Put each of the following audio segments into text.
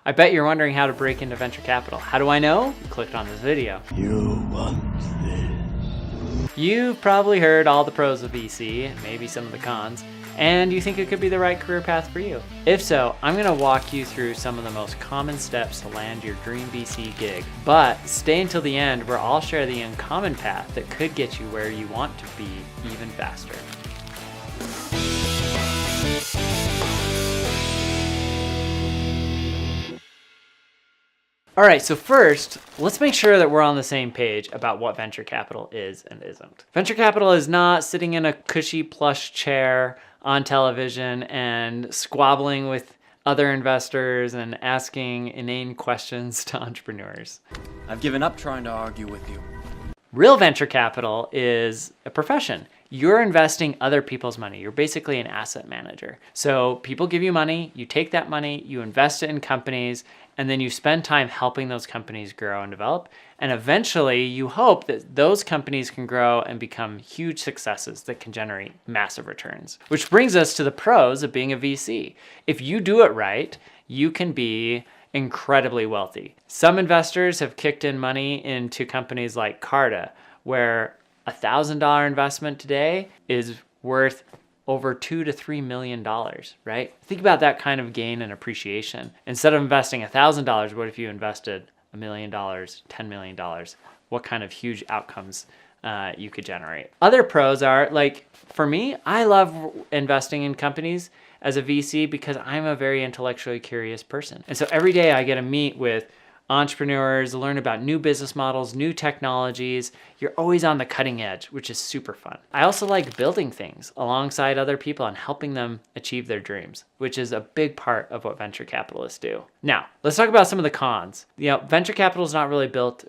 I bet you're wondering how to break into venture capital. How do I know? You clicked on this video. You want this. You've probably heard all the pros of VC and maybe some of the cons, and you think it could be the right career path for you. If so, I'm gonna walk you through some of the most common steps to land your dream VC gig. But stay until the end where I'll share the uncommon path that could get you where you want to be even faster. All right, so first, let's make sure that we're on the same page about what venture capital is and isn't. Venture capital is not sitting in a cushy plush chair on television and squabbling with other investors and asking inane questions to entrepreneurs. I've given up trying to argue with you. Real venture capital is a profession. You're investing other people's money. You're basically an asset manager. So people give you money, you take that money, you invest it in companies, and then you spend time helping those companies grow and develop. And eventually you hope that those companies can grow and become huge successes that can generate massive returns. Which brings us to the pros of being a VC. If you do it right, you can be incredibly wealthy. Some investors have kicked in money into companies like Carta, where a $1,000 investment today is worth over $2 to $3 million, right? Think about that kind of gain and appreciation. Instead of investing $1,000, what if you invested $1 million, $10 million? What kind of huge outcomes you could generate? Other pros are, like, for me, I love investing in companies as a VC because I'm a very intellectually curious person. And so every day I get to meet with entrepreneurs, learn about new business models, new technologies. You're always on the cutting edge, which is super fun. I also like building things alongside other people and helping them achieve their dreams, which is a big part of what venture capitalists do. Now, let's talk about some of the cons. Venture capital is not really built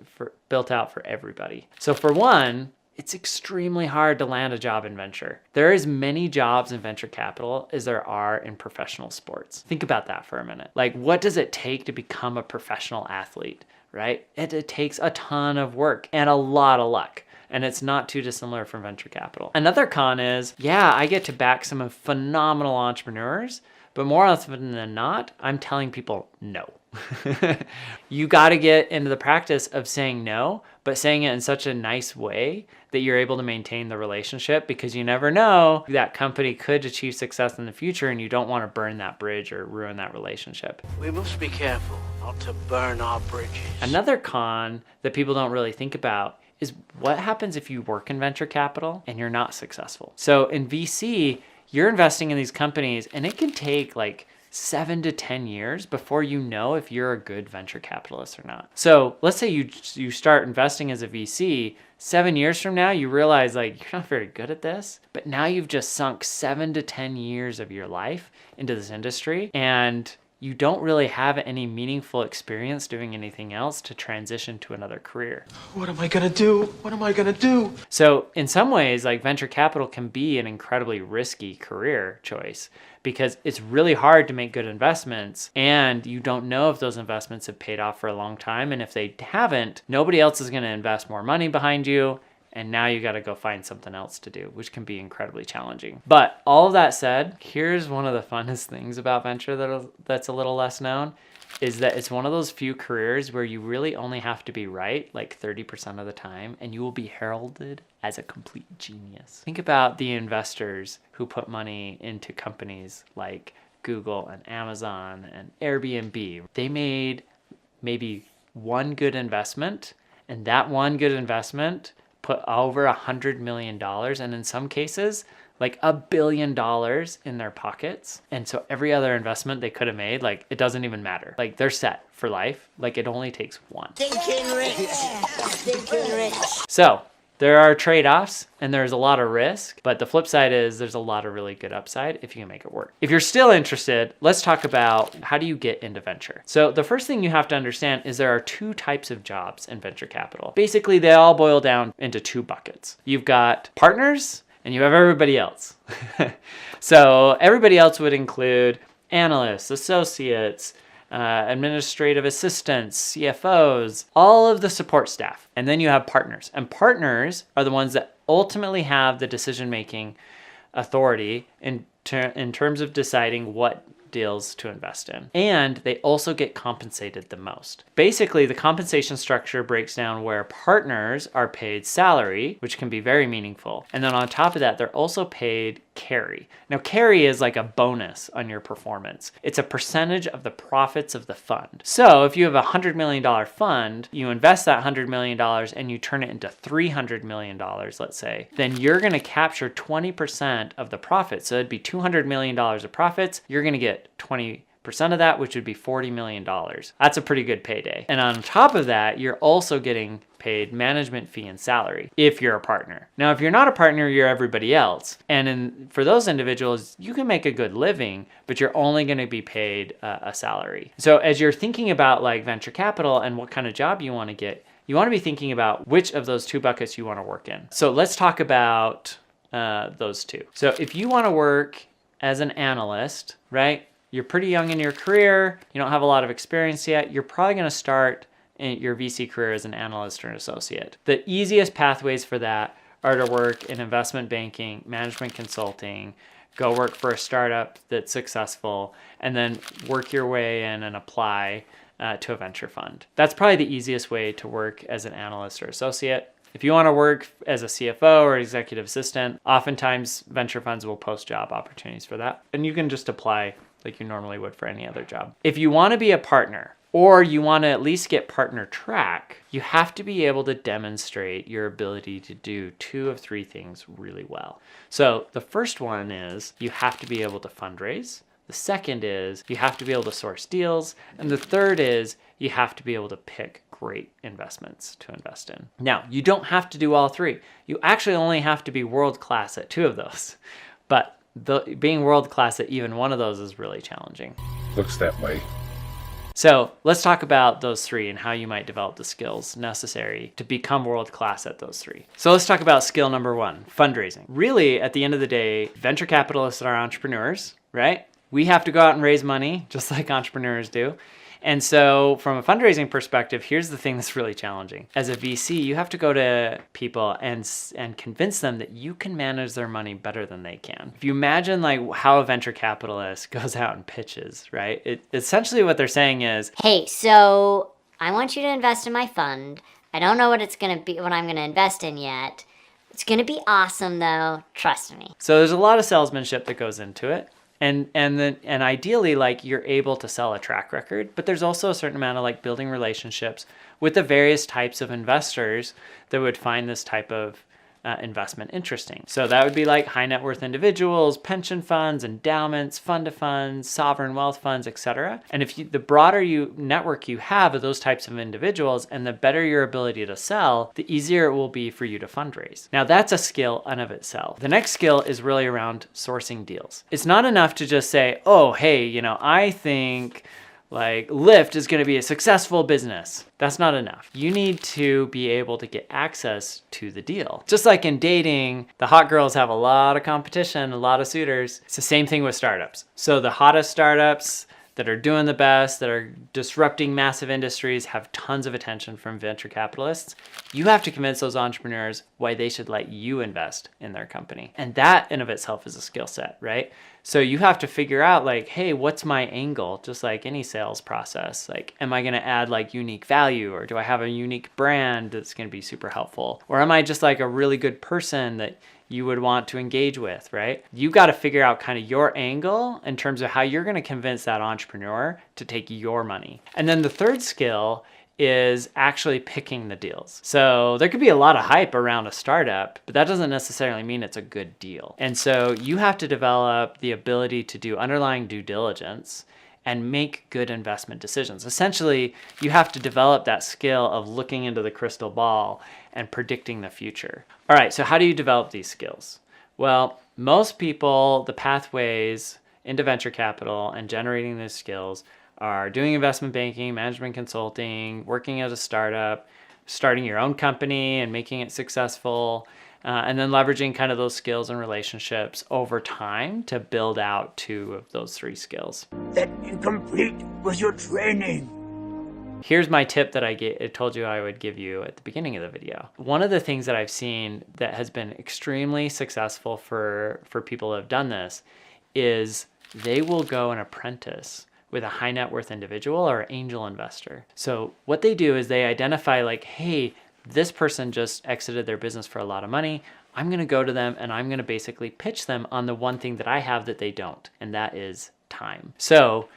out for everybody. So for one, it's extremely hard to land a job in venture. There are as many jobs in venture capital as there are in professional sports. Think about that for a minute. Like, what does it take to become a professional athlete, right? It takes a ton of work and a lot of luck. And it's not too dissimilar from venture capital. Another con is, I get to back some phenomenal entrepreneurs, but more often than not, I'm telling people no. You got to get into the practice of saying no, but saying it in such a nice way that you're able to maintain the relationship, because you never know, that company could achieve success in the future and you don't want to burn that bridge or ruin that relationship. We must be careful not to burn our bridges. Another con that people don't really think about is what happens if you work in venture capital and you're not successful. So in VC, you're investing in these companies and it can take like 7 to 10 years before you know if you're a good venture capitalist or not. So let's say you start investing as a VC, 7 years from now, you realize like you're not very good at this, but now you've just sunk 7 to 10 years of your life into this industry and you don't really have any meaningful experience doing anything else to transition to another career. What am I gonna do? What am I gonna do? So in some ways, like, venture capital can be an incredibly risky career choice because it's really hard to make good investments and you don't know if those investments have paid off for a long time. And if they haven't, nobody else is gonna invest more money behind you. And now you got to go find something else to do, which can be incredibly challenging. But all of that said, here's one of the funnest things about venture that's a little less known, is that it's one of those few careers where you really only have to be right like 30% of the time, and you will be heralded as a complete genius. Think about the investors who put money into companies like Google and Amazon and Airbnb. They made maybe one good investment, and that one good investment put over $100 million, and in some cases, like $1 billion in their pockets. And so every other investment they could have made, like, it doesn't even matter. Like, they're set for life. Like, it only takes one. Thinking rich. Thinking rich. So there are trade-offs and there's a lot of risk, but the flip side is there's a lot of really good upside if you can make it work. If you're still interested, let's talk about how do you get into venture. So the first thing you have to understand is there are two types of jobs in venture capital. Basically, they all boil down into two buckets. You've got partners and you have everybody else. So everybody else would include analysts, associates, administrative assistants, CFOs, all of the support staff. And then you have partners. And partners are the ones that ultimately have the decision-making authority in terms of deciding what deals to invest in. And they also get compensated the most. Basically, the compensation structure breaks down where partners are paid salary, which can be very meaningful. And then on top of that, they're also paid carry. Now, carry is like a bonus on your performance. It's a percentage of the profits of the fund. So if you have a $100 million fund, you invest that $100 million and you turn it into $300 million, let's say, then you're going to capture 20% of the profits. So it'd be $200 million of profits. You're going to get 20% of that, which would be $40 million. That's a pretty good payday. And on top of that, you're also getting paid management fee and salary if you're a partner. Now, if you're not a partner, you're everybody else. And for those individuals, you can make a good living, but you're only going to be paid a salary. So as you're thinking about like venture capital and what kind of job you want to get, you want to be thinking about which of those two buckets you want to work in. So let's talk about those two. So if you want to work as an analyst, right? You're pretty young in your career, you don't have a lot of experience yet, you're probably going to start in your VC career as an analyst or an associate. The easiest pathways for that are to work in investment banking, management consulting, go work for a startup that's successful, and then work your way in and apply to a venture fund. That's probably the easiest way to work as an analyst or associate. If you want to work as a CFO or executive assistant, oftentimes venture funds will post job opportunities for that. And you can just apply like you normally would for any other job. If you want to be a partner, or you want to at least get partner track, you have to be able to demonstrate your ability to do two of three things really well. So the first one is you have to be able to fundraise. The second is you have to be able to source deals. And the third is you have to be able to pick great investments to invest in. Now, you don't have to do all three. You actually only have to be world-class at two of those. But being world-class at even one of those is really challenging. Looks that way. So let's talk about those three and how you might develop the skills necessary to become world-class at those three. So let's talk about skill number one, fundraising. Really, at the end of the day, venture capitalists are entrepreneurs, right? We have to go out and raise money just like entrepreneurs do. And so from a fundraising perspective, here's the thing that's really challenging. As a VC, you have to go to people and convince them that you can manage their money better than they can. If you imagine like how a venture capitalist goes out and pitches, right? Essentially what they're saying is, Hey, so I want you to invest in my fund. I don't know what it's going to be, what I'm going to invest in yet. It's going to be awesome though. Trust me. so there's a lot of salesmanship that goes into it. And ideally, like you're able to sell a track record, but there's also a certain amount of like building relationships with the various types of investors that would find this type of investment interesting. So that would be like high net worth individuals, pension funds, endowments, fund of funds, sovereign wealth funds, etc. And the broader network you have of those types of individuals and the better your ability to sell, the easier it will be for you to fundraise. Now that's a skill in of itself. The next skill is really around sourcing deals. It's not enough to just say, oh, hey, I think like Lyft is going to be a successful business. That's not enough. You need to be able to get access to the deal. Just like in dating, the hot girls have a lot of competition, a lot of suitors. It's the same thing with startups. So the hottest startups that are doing the best, that are disrupting massive industries, have tons of attention from venture capitalists. You have to convince those entrepreneurs why they should let you invest in their company. And that in of itself is a skill set, right? So you have to figure out like, hey, what's my angle? Just like any sales process. Like, am I going to add like unique value, or do I have a unique brand that's going to be super helpful? Or am I just like a really good person that you would want to engage with, right? You got to figure out kind of your angle in terms of how you're going to convince that entrepreneur to take your money. And then the third skill is actually picking the deals. So there could be a lot of hype around a startup, but that doesn't necessarily mean it's a good deal. And so you have to develop the ability to do underlying due diligence and make good investment decisions. Essentially, you have to develop that skill of looking into the crystal ball and predicting the future. All right, so how do you develop these skills? Well, most people, the pathways into venture capital and generating these skills are doing investment banking, management consulting, working at a startup, starting your own company and making it successful, and then leveraging kind of those skills and relationships over time to build out two of those three skills. That incomplete was your training. Here's my tip that I told you I would give you at the beginning of the video. One of the things that I've seen that has been extremely successful for people who have done this is they will go and apprentice with a high net worth individual or angel investor. So what they do is they identify like, hey, this person just exited their business for a lot of money. I'm going to go to them and I'm going to basically pitch them on the one thing that I have that they don't, and that is time. So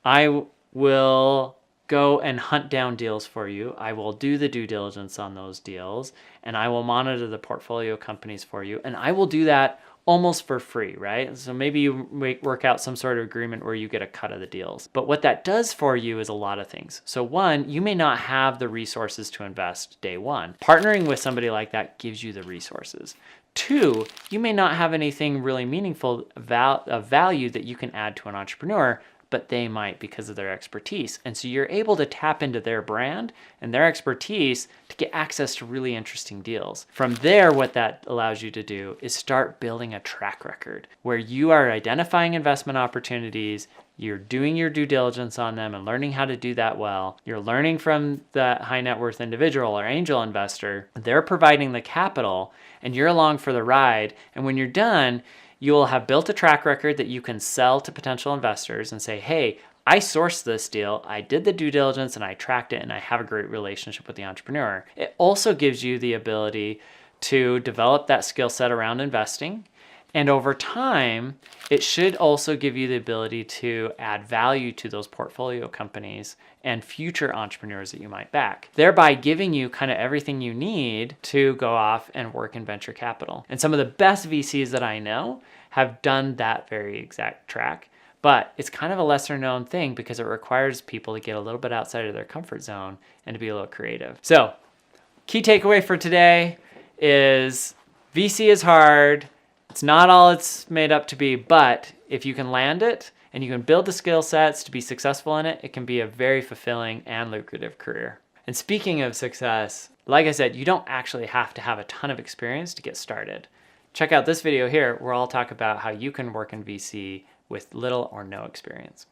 I will go and hunt down deals for you. I will do the due diligence on those deals, and I will monitor the portfolio companies for you. And I will do that almost for free, right? So maybe you work out some sort of agreement where you get a cut of the deals. But what that does for you is a lot of things. So one, you may not have the resources to invest day one. Partnering with somebody like that gives you the resources. Two, you may not have anything really meaningful of value that you can add to an entrepreneur, but they might because of their expertise. And so you're able to tap into their brand and their expertise to get access to really interesting deals. From there, what that allows you to do is start building a track record where you are identifying investment opportunities, you're doing your due diligence on them and learning how to do that well. You're learning from the high net worth individual or angel investor. They're providing the capital and you're along for the ride. And when you're done, you will have built a track record that you can sell to potential investors and say, hey, I sourced this deal, I did the due diligence and I tracked it and I have a great relationship with the entrepreneur. It also gives you the ability to develop that skill set around investing. And over time, it should also give you the ability to add value to those portfolio companies and future entrepreneurs that you might back, thereby giving you kind of everything you need to go off and work in venture capital. And some of the best VCs that I know have done that very exact track, but it's kind of a lesser known thing because it requires people to get a little bit outside of their comfort zone and to be a little creative. So, key takeaway for today is VC is hard. It's not all it's made up to be, but if you can land it and you can build the skill sets to be successful in it, it can be a very fulfilling and lucrative career. And speaking of success, like I said, you don't actually have to have a ton of experience to get started. Check out this video here where I'll talk about how you can work in VC with little or no experience.